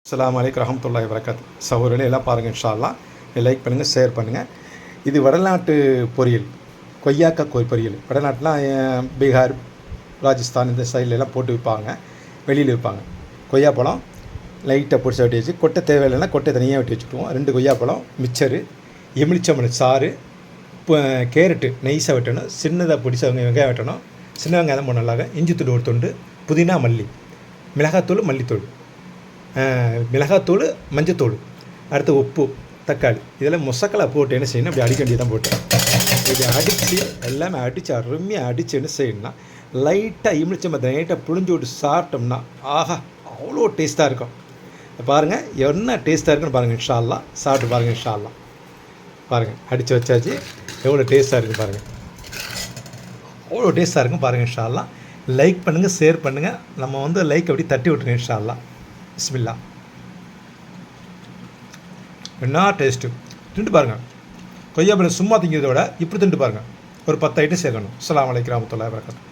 அஸ்ஸலாமு அலைக்கும் வரஹ்மத்துல்லாஹி வபரகாத்துஹு. சகோதரர்களே எல்லாம் பாருங்கள், இன்ஷா அல்லாஹ் லைக் பண்ணுங்கள், ஷேர் பண்ணுங்கள். இது வடநாட்டு பொரியல், கொய்யாக்காய் பொரியல். வடநாட்டில் பீகார், ராஜஸ்தான் இந்த சைட்லலாம் போட்டு விற்பாங்க, வெளியில் விற்பாங்க. கொய்யாப்பழம் லைட்டாக பொடிசா வெட்டி வச்சு, கொட்டை தேவையில்லைன்னா கொட்டை தனியாக வெட்டி வச்சுக்குவோம். 2 கொய்யாப்பழம், மிக்சரு, எலுமிச்சம்பழம் சாறு, கேரட்டு நைஸாக வெட்டணும், சின்னதாக பொடிசா வெங்காயம் வெட்டணும், சின்ன வெங்காயம் தான் நல்லாக, இஞ்சி தூள் ஒரு துண்டு, புதினா, மல்லி, மிளகாத்தூள், மல்லித்தூள், மிளகாத்தூள், மஞ்சத்தூள், அடுத்து உப்பு, தக்காளி, இதெல்லாம் மொசக்கலை போட்டு என்ன செய்யணும், அப்படி அடிக்க வேண்டியதான் போட்டு இப்படி அடித்து எல்லாமே அடித்து அருமையாக அடித்து என்ன செய்யணும்னா லைட்டாக எலுமிச்சம்பழத்தை லைட்டாக புழிஞ்சு விட்டு சாப்பிட்டோம்னா ஆஹா அவ்வளோ டேஸ்ட்டாக இருக்கும். பாருங்கள் என்ன டேஸ்ட்டாக இருக்குன்னு பாருங்கள், இன்ஷா அல்லாஹ் சாப்பிட்டு பாருங்கள். இன்ஷா அல்லாஹ் பாருங்கள், அடித்து வச்சாச்சு, எவ்வளோ டேஸ்ட்டாக இருக்குது பாருங்கள், அவ்வளோ டேஸ்ட்டாக இருக்கும் பாருங்கள். இன்ஷா அல்லாஹ் லைக் பண்ணுங்கள், ஷேர் பண்ணுங்கள். நம்ம லைக் அப்படி தட்டி விட்டுருங்க. இன்ஷா அல்லாஹ். பிஸ்மில்லா. என்ன டேஸ்ட்டு, திண்டு பாருங்கள். கொய்யாப்பழம் சும்மா திங்கிறத விட இப்படி திண்டு பாருங்கள். ஒரு 10 ஐட்டம் சேர்க்கணும். அஸ்ஸலாமு அலைக்கும் வரஹ்மத்துல்லாஹி வபரகாத்துஹு.